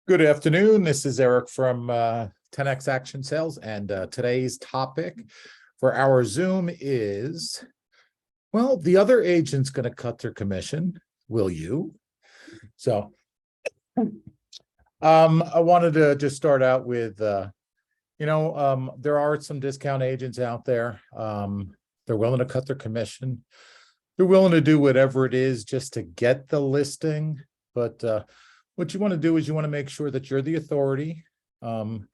Good afternoon. This is Eric from 10X Action Sales, and today's topic for our Zoom is, well, the other agent's going to cut their commission. Will you? So I wanted to just start out with, there are some discount agents out there. They're willing to cut their commission. They're willing to do whatever it is just to get the listing. But what you want to do is you want to make sure that you're the authority, and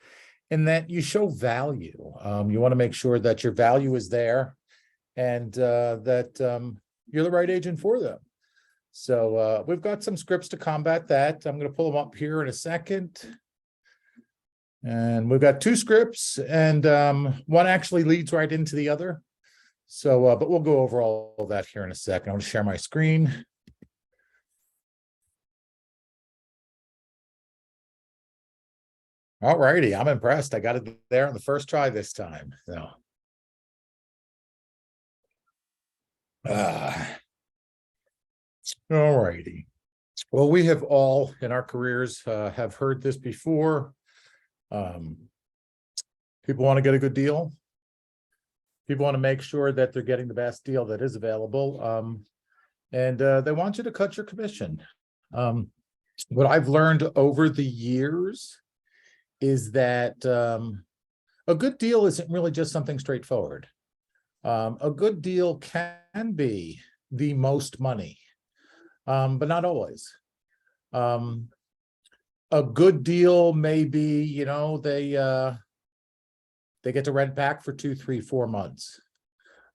that you show value. You want to make sure that your value is there, and that you're the right agent for them. So we've got some scripts to combat that. I'm going to pull them up here in a second. And we've got two scripts, and one actually leads right into the other. So, but we'll go over all of that here in a second. I'm going to share my screen. All righty, I'm impressed. I got it there on the first try this time. So, all righty. Well, we have all in our careers have heard this before. People want to get a good deal. People want to make sure that they're getting the best deal that is available. And they want you to cut your commission. What I've learned over the years is that a good deal isn't really just something straightforward. A good deal can be the most money, but not always. A good deal may be, they get to rent back for 2, 3, 4 months.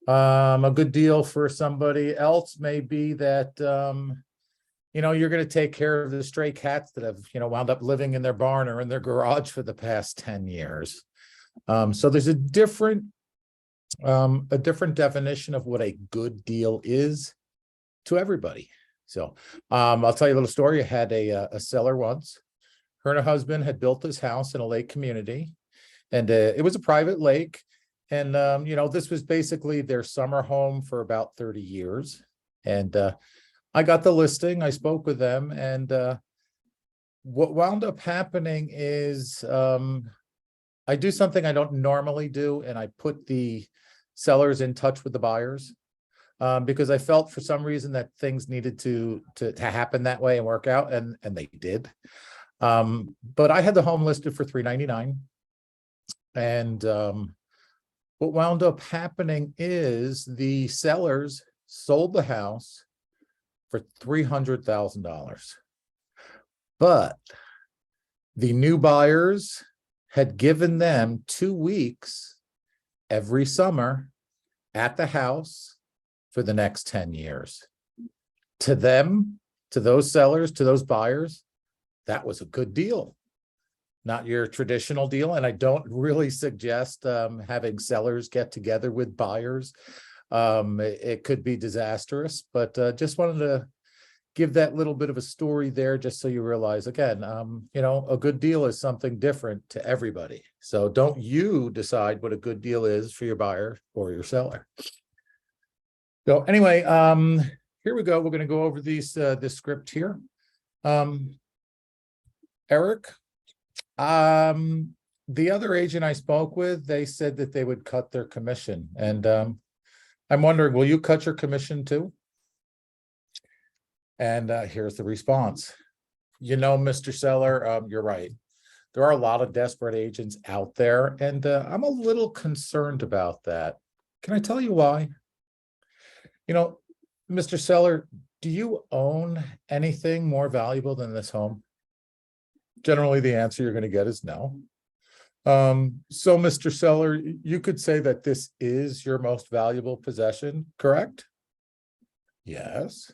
A good deal for somebody else may be that, you're going to take care of the stray cats that have, wound up living in their barn or in their garage for the past 10 years. So there's a different definition of what a good deal is to everybody. So I'll tell you a little story. I had a seller once. Her and her husband had built this house in a lake community. And it was a private lake. And, this was basically their summer home for about 30 years. And I got the listing. I spoke with them. And what wound up happening is I do something I don't normally do. And I put the sellers in touch with the buyers because I felt for some reason that things needed to happen that way and work out. And they did. But I had the home listed for $399. And what wound up happening is the sellers sold the house for $300,000. But the new buyers had given them 2 weeks every summer at the house for the next 10 years. To them, to those sellers, to those buyers, that was a good deal. Not your traditional deal. And I don't really suggest having sellers get together with buyers. It could be disastrous, but just wanted to give that little bit of a story there just so you realize, again, a good deal is something different to everybody. So don't you decide what a good deal is for your buyer or your seller. So anyway, here we go. We're going to go over this script here. Eric. The other agent I spoke with, they said that they would cut their commission. And I'm wondering, will you cut your commission too? And here's the response. Mr. Seller, you're right. There are a lot of desperate agents out there, and I'm a little concerned about that. Can I tell you why? Mr. Seller, do you own anything more valuable than this home? Generally, the answer you're going to get is no. So, Mr. Seller, you could say that this is your most valuable possession, correct? Yes.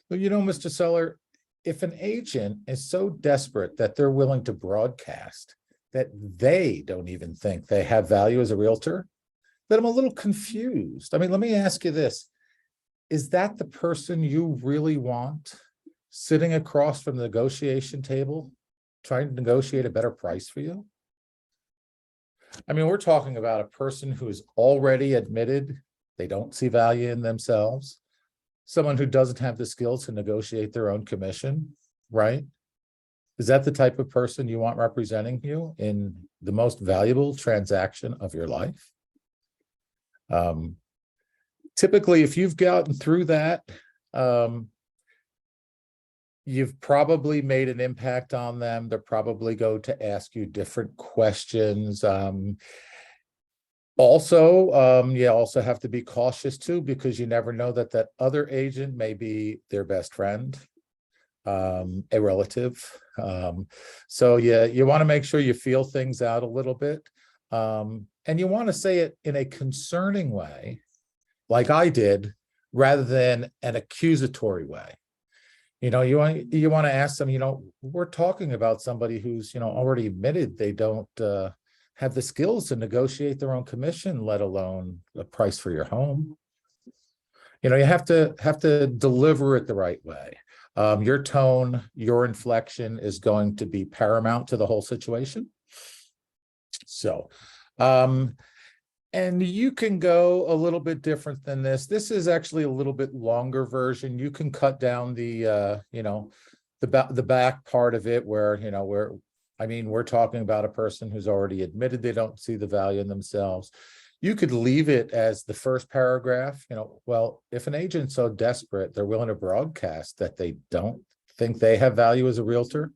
Well, Mr. Seller, if an agent is so desperate that they're willing to broadcast that they don't even think they have value as a realtor, then I'm a little confused. I mean, let me ask you this. Is that the person you really want sitting across from the negotiation table, trying to negotiate a better price for you? I mean, we're talking about a person who's already admitted they don't see value in themselves. someone who doesn't have the skills to negotiate their own commission, right? Is that the type of person you want representing you in the most valuable transaction of your life? Typically, if you've gotten through that, you've probably made an impact on them. They're probably going to ask you different questions. Also, you also have to be cautious too, because you never know that other agent may be their best friend, a relative. So you want to make sure you feel things out a little bit. And you want to say it in a concerning way, like I did, rather than an accusatory way. You want to ask them, we're talking about somebody who's, already admitted they don't have the skills to negotiate their own commission, let alone a price for your home. You have to deliver it the right way. Your tone, your inflection is going to be paramount to the whole situation. So, and you can go a little bit different than this. This is actually a little bit longer version. You can cut down the, the back part of it where, we're talking about a person who's already admitted they don't see the value in themselves. You could leave it as the first paragraph, well, if an agent's so desperate, they're willing to broadcast that they don't think they have value as a realtor,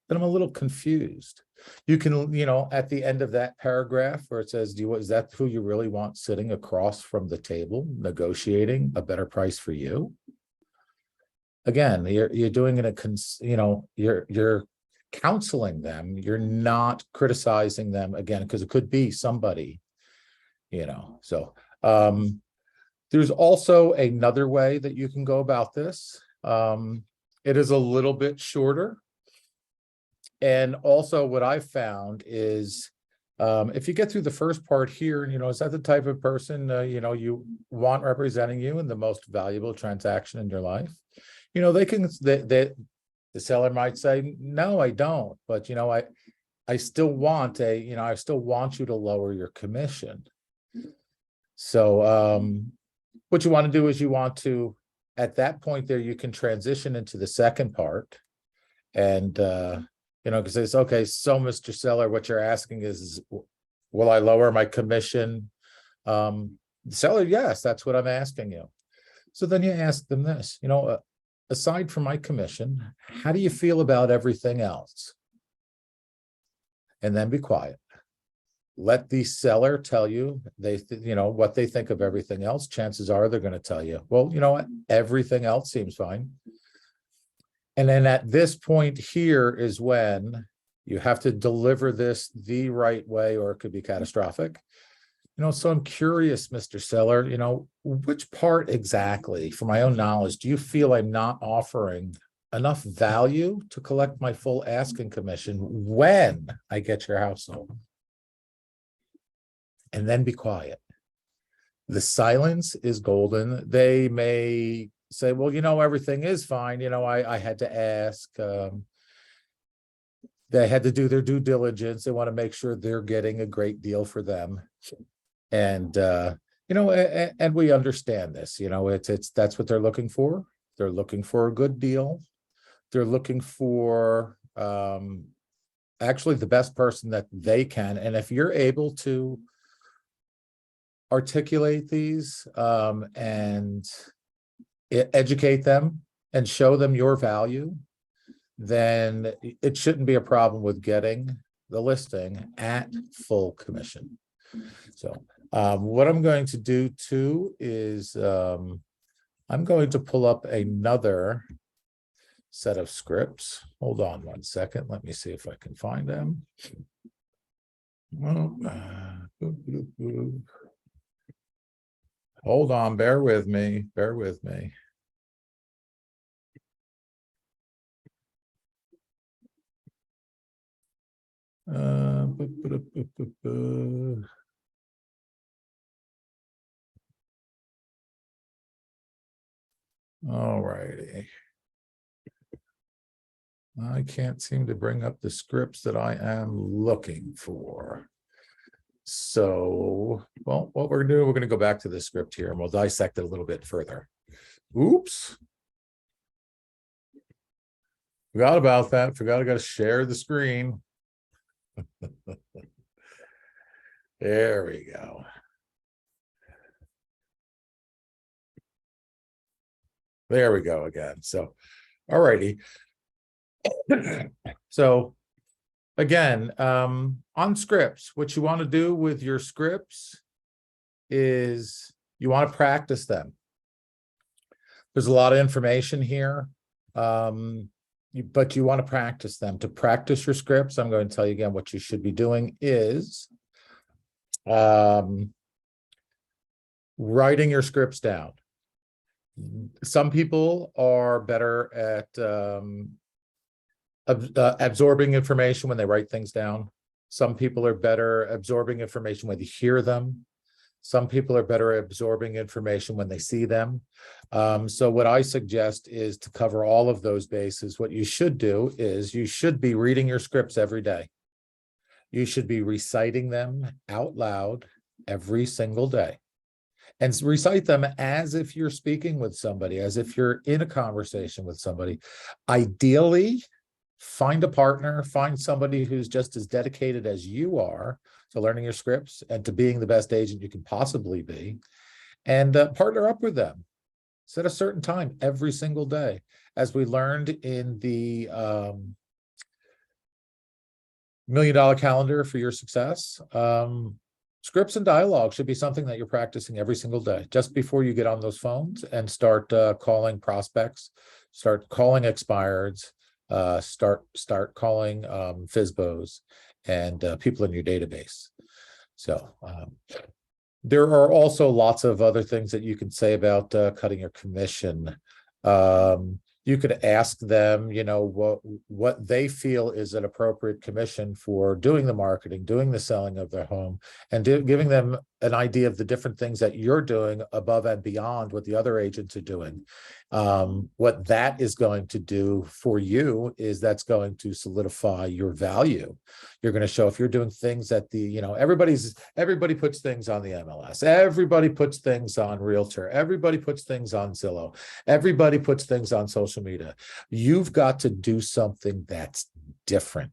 then I'm a little confused. You can, at the end of that paragraph where it says, is that who you really want sitting across from the table, negotiating a better price for you? Again, you're doing it you're counseling them. You're not criticizing them, again, because it could be somebody, so there's also another way that you can go about this. It is a little bit shorter. And also what I've found is if you get through the first part here, is that the type of person, you want representing you in the most valuable transaction in your life? The seller might say, no, I don't. But, I still want I still want you to lower your commission. So what you want to do is you want to, at that point there, you can transition into the second part. And, because it's okay. So Mr. Seller, what you're asking is, will I lower my commission? The seller, yes, that's what I'm asking you. So then you ask them this, aside from my commission, how do you feel about everything else? And then be quiet. Let the seller tell you what they think of everything else. Chances are they're going to tell you, well, you know what? Everything else seems fine. And then at this point here is when you have to deliver this the right way, or it could be catastrophic. So I'm curious, Mr. Seller, which part exactly, for my own knowledge, do you feel I'm not offering enough value to collect my full asking commission when I get your house sold? And then be quiet. The silence is golden. They may say, well, everything is fine. I had to ask. They had to do their due diligence. They want to make sure they're getting a great deal for them. And, and we understand this, that's what they're looking for. They're looking for a good deal. They're looking for actually the best person that they can. And if you're able to articulate these and educate them and show them your value, then it shouldn't be a problem with getting the listing at full commission. So what I'm going to do too is I'm going to pull up another set of scripts. Hold on one second. Let me see if I can find them. Well, hold on, bear with me. All righty. I can't seem to bring up the scripts that I am looking for. So, well, what we're going to do, we're going to go back to the script here and we'll dissect it a little bit further. Oops. Forgot about that. Forgot I got to share the screen. There we go. There we go again. So, all righty. So again, on scripts, what you want to do with your scripts is you want to practice them. There's a lot of information here, but you want to practice them. To practice your scripts, I'm going to tell you again what you should be doing is writing your scripts down. Some people are better at absorbing information when they write things down. Some people are better absorbing information when they hear them. Some people are better at absorbing information when they see them. So what I suggest is to cover all of those bases. What you should do is you should be reading your scripts every day. You should be reciting them out loud every single day. And recite them as if you're speaking with somebody, as if you're in a conversation with somebody. Ideally, find a partner, find somebody who's just as dedicated as you are to learning your scripts and to being the best agent you can possibly be, and partner up with them. Set a certain time every single day. As we learned in the $1 Million Calendar for Your Success, scripts and dialogue should be something that you're practicing every single day, just before you get on those phones and start calling prospects, start calling expireds, start calling FSBOs and people in your database. So there are also lots of other things that you can say about cutting your commission. You could ask them, you know, what they feel is an appropriate commission for doing the marketing, doing the selling of their home, and giving them an idea of the different things that you're doing above and beyond what the other agents are doing. What that is going to do for you is that's going to solidify your value. You're going to show if you're doing things that everybody puts things on the MLS. Everybody puts things on Realtor. Everybody puts things on Zillow. Everybody puts things on social media. You've got to do something that's different.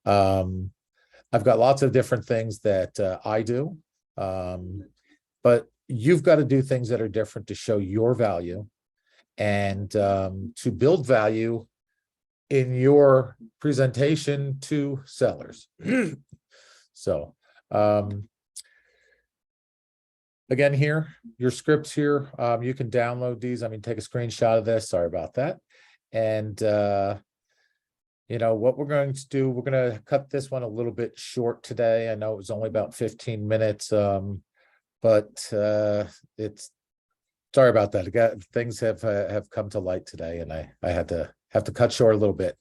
I've got lots of different things that I do, but you've got to do things that are different to show your value and to build value in your presentation to sellers. So again, here, your scripts here, you can download these. I mean, take a screenshot of this. Sorry about that. And you know, what we're going to do, we're going to cut this one a little bit short today. I know it was only about 15 minutes, but it's, sorry about that. Again, things have come to light today, and I had to cut short a little bit.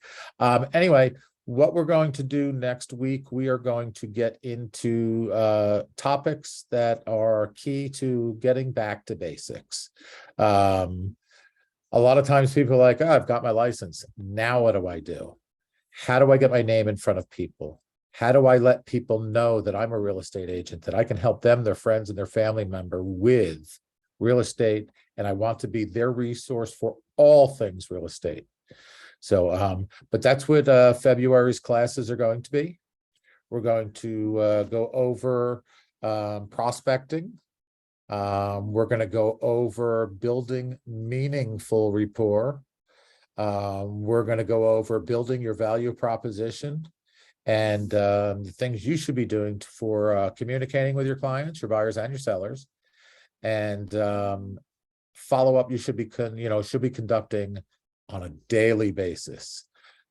Anyway, what we're going to do next week, we are going to get into topics that are key to getting back to basics. A lot of times people are like, oh, I've got my license. Now what do I do? How do I get my name in front of people? How do I let people know that I'm a real estate agent, that I can help them, their friends, and their family member with real estate, and I want to be their resource for all things real estate. So, but that's what February's classes are going to be. We're going to go over prospecting. We're going to go over building meaningful rapport. We're going to go over building your value proposition and the things you should be doing for communicating with your clients, your buyers, and your sellers. And follow-up you should be conducting on a daily basis.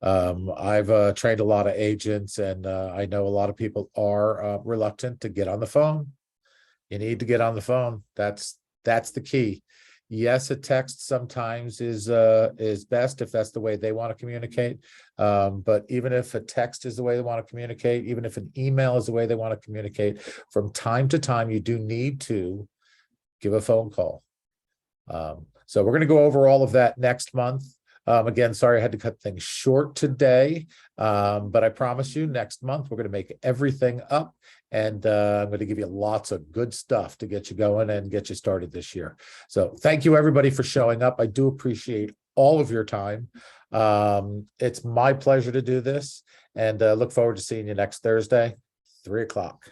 I've trained a lot of agents, and I know a lot of people are reluctant to get on the phone. You need to get on the phone. That's the key. Yes, a text sometimes is best if that's the way they want to communicate. But even if a text is the way they want to communicate, even if an email is the way they want to communicate, from time to time, you do need to give a phone call. So we're going to go over all of that next month. Again, sorry, I had to cut things short today, but I promise you next month, we're going to make everything up And I'm going to give you lots of good stuff to get you going and get you started this year. So thank you everybody for showing up. I do appreciate all of your time. It's my pleasure to do this, and look forward to seeing you next Thursday, 3 o'clock.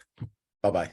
Bye-bye.